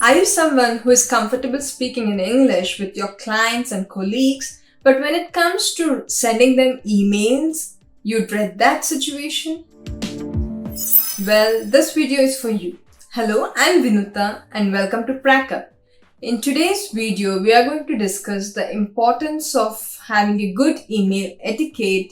Are you someone who is comfortable speaking in English with your clients and colleagues, but when it comes to sending them emails, you dread that situation? Well, this video is for you. Hello, I'm Vinuta and welcome to PracUp. In today's video, we are going to discuss the importance of having a good email etiquette,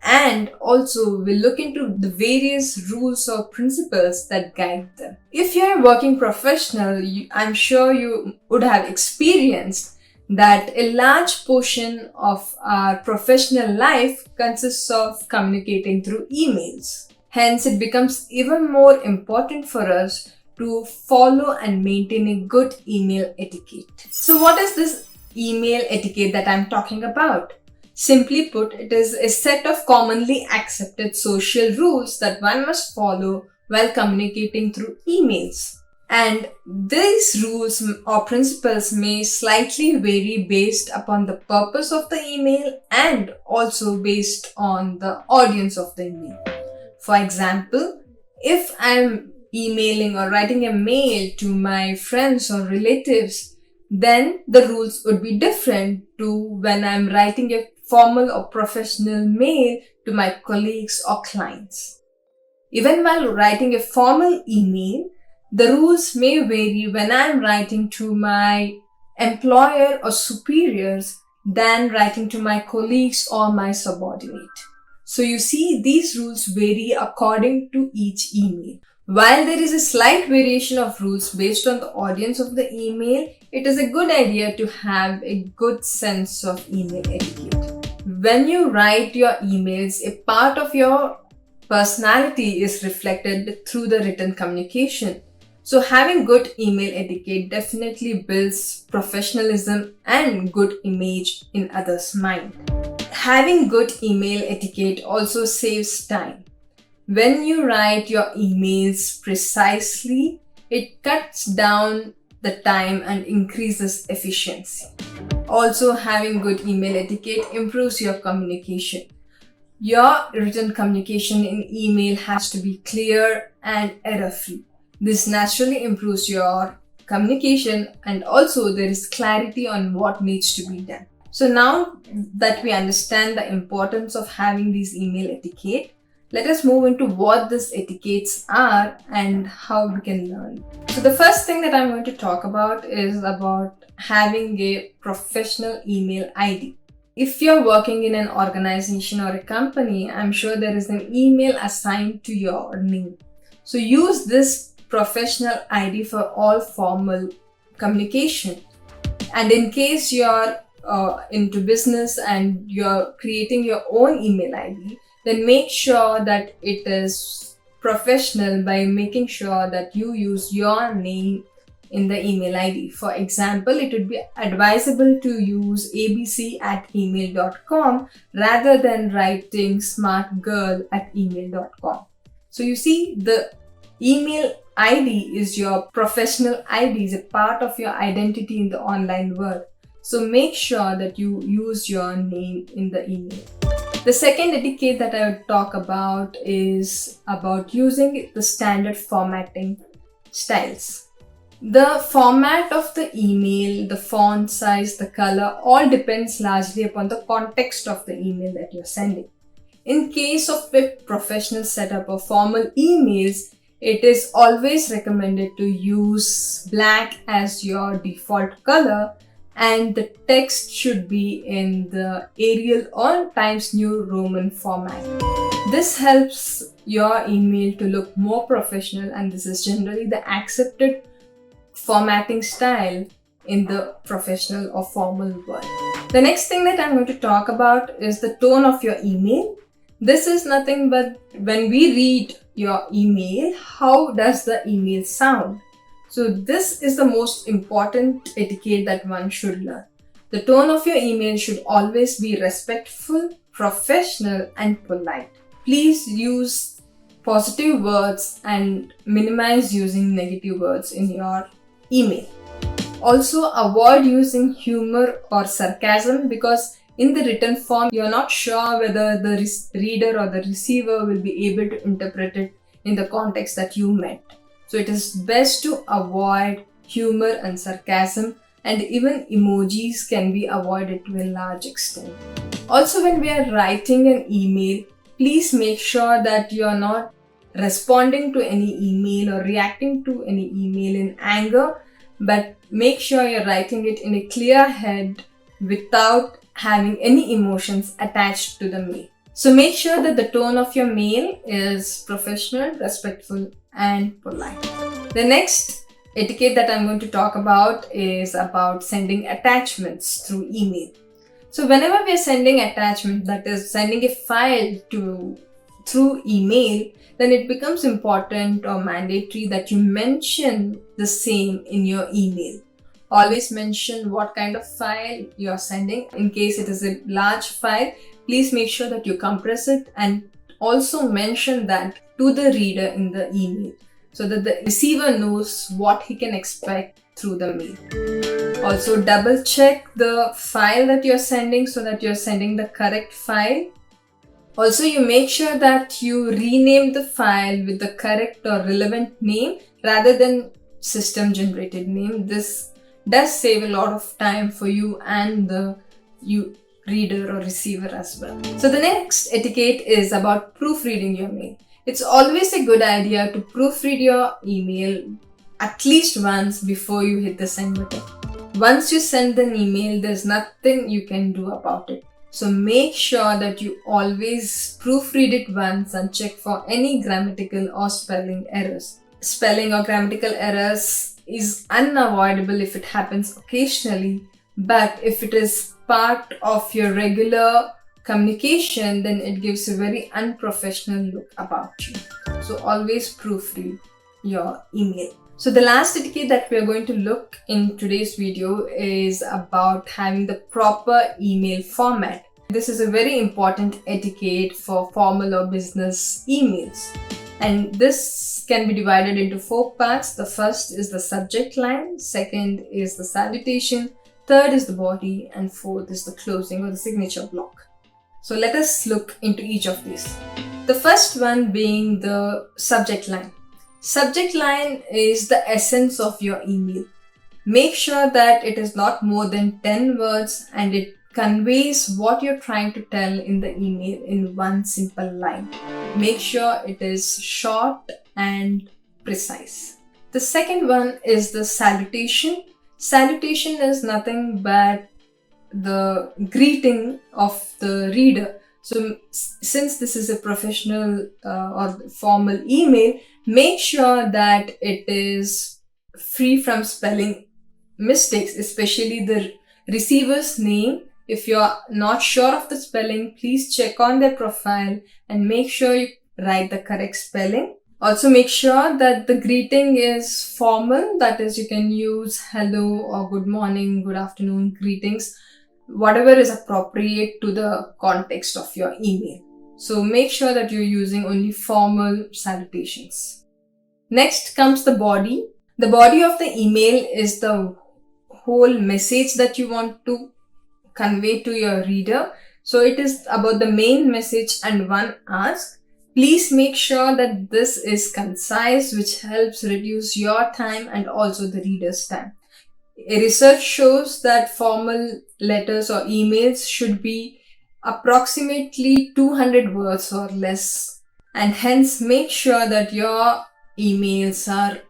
and also we'll look into the various rules or principles that guide them. If you're a working professional, I'm sure you would have experienced that a large portion of our professional life consists of communicating through emails. Hence, it becomes even more important for us to follow and maintain a good email etiquette. So what is this email etiquette that I'm talking about? Simply put, it is a set of commonly accepted social rules that one must follow while communicating through emails. And these rules or principles may slightly vary based upon the purpose of the email and also based on the audience of the email. For example, if I'm emailing or writing a mail to my friends or relatives, then the rules would be different to when I'm writing a formal or professional mail to my colleagues or clients. Even while writing a formal email, the rules may vary when I'm writing to my employer or superiors than writing to my colleagues or my subordinate. So you see, these rules vary according to each email. While there is a slight variation of rules based on the audience of the email, it is a good idea to have a good sense of email etiquette. When you write your emails, a part of your personality is reflected through the written communication. So having good email etiquette definitely builds professionalism and good image in others' mind. Having good email etiquette also saves time. When you write your emails precisely, it cuts down the time and increases efficiency. Also, having good email etiquette improves your communication. Your written communication in email has to be clear and error-free. This naturally improves your communication, and also there is clarity on what needs to be done. So now that we understand the importance of having these email etiquette, let us move into what these etiquettes are and how we can learn. So the first thing that I'm going to talk about is about having a professional email ID. If you're working in an organization or a company, I'm sure there is an email assigned to your name. So use this professional ID for all formal communication. And in case you're into business and you're creating your own email ID, then make sure that it is professional by making sure that you use your name in the email ID. For example, it would be advisable to use abc@email.com rather than writing smartgirl@email.com. So you see, the email ID is your professional ID, is a part of your identity in the online world. So make sure that you use your name in the email. The second etiquette that I would talk about is about using the standard formatting styles. The format of the email, the font size, the color, all depends largely upon the context of the email that you're sending. In case of a professional setup or formal emails, it is always recommended to use black as your default color, and the text should be in the Arial or Times New Roman format. This helps your email to look more professional, and this is generally the accepted formatting style in the professional or formal world. The next thing that I'm going to talk about is the tone of your email. This is nothing but when we read your email, how does the email sound? So this is the most important etiquette that one should learn. The tone of your email should always be respectful, professional, and polite. Please use positive words and minimize using negative words in your email. Also, avoid using humor or sarcasm, because in the written form, you're not sure whether the reader or the receiver will be able to interpret it in the context that you meant. So it is best to avoid humor and sarcasm, and even emojis can be avoided to a large extent. Also, when we are writing an email, please make sure that you are not responding to any email or reacting to any email in anger, but make sure you're writing it in a clear head without having any emotions attached to the mail. So make sure that the tone of your mail is professional, respectful, and polite. The next etiquette that I'm going to talk about is about sending attachments through email. So whenever we are sending attachment, that is sending a file through email, then it becomes important or mandatory that you mention the same in your email. Always mention what kind of file you are sending. In case it is a large file, please make sure that you compress it and also mention that to the reader in the email so that the receiver knows what he can expect through the mail. Also, double check the file that you're sending so that you're sending the correct file. Also, you make sure that you rename the file with the correct or relevant name rather than system generated name. This does save a lot of time for you and the reader or receiver as well. So the next etiquette is about proofreading your mail. It's always a good idea to proofread your email at least once before you hit the send button. Once you send an email, there's nothing you can do about it. So make sure that you always proofread it once and check for any grammatical or spelling errors. Spelling or grammatical errors is unavoidable if it happens occasionally, but if it is part of your regular communication, then it gives a very unprofessional look about you. So always proofread your email. So the last etiquette that we are going to look in today's video is about having the proper email format. This is a very important etiquette for formal or business emails. And this can be divided into 4 parts. The first is the subject line, second is the salutation, third is the body, and fourth is the closing or the signature block. So let us look into each of these. The first one being the subject line. Subject line is the essence of your email. Make sure that it is not more than 10 words and it conveys what you're trying to tell in the email in one simple line. Make sure it is short and precise. The second one is the salutation. Salutation is nothing but the greeting of the reader. So since this is a professional or formal email, make sure that it is free from spelling mistakes, especially the receiver's name. If you're not sure of the spelling, please check on their profile and make sure you write the correct spelling. Also make sure that the greeting is formal, that is you can use hello or good morning, good afternoon greetings, whatever is appropriate to the context of your email. So make sure that you're using only formal salutations. Next comes the body. The body of the email is the whole message that you want to convey to your reader. So it is about the main message and one ask. Please make sure that this is concise, which helps reduce your time and also the reader's time. A research shows that formal letters or emails should be approximately 200 words or less, and hence make sure that your emails are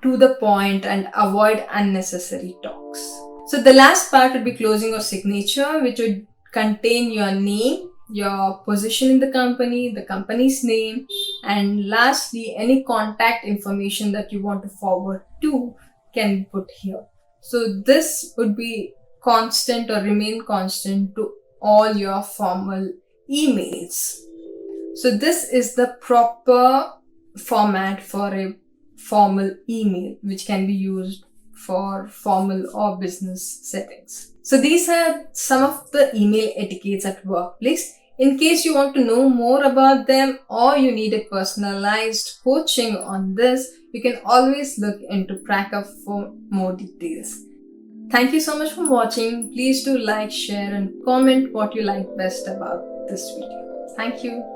to the point and avoid unnecessary talks. So the last part would be closing or signature, which would contain your name, your position in the company's name, and lastly, any contact information that you want to forward to can be put here. So this would be constant or remain constant to all your formal emails. So this is the proper format for a formal email, which can be used for formal or business settings. So these are some of the email etiquettes at workplace. In case you want to know more about them or you need a personalized coaching on this, you can always look into PracUp for more details. Thank you so much for watching. Please do like, share and comment what you like best about this video. Thank you.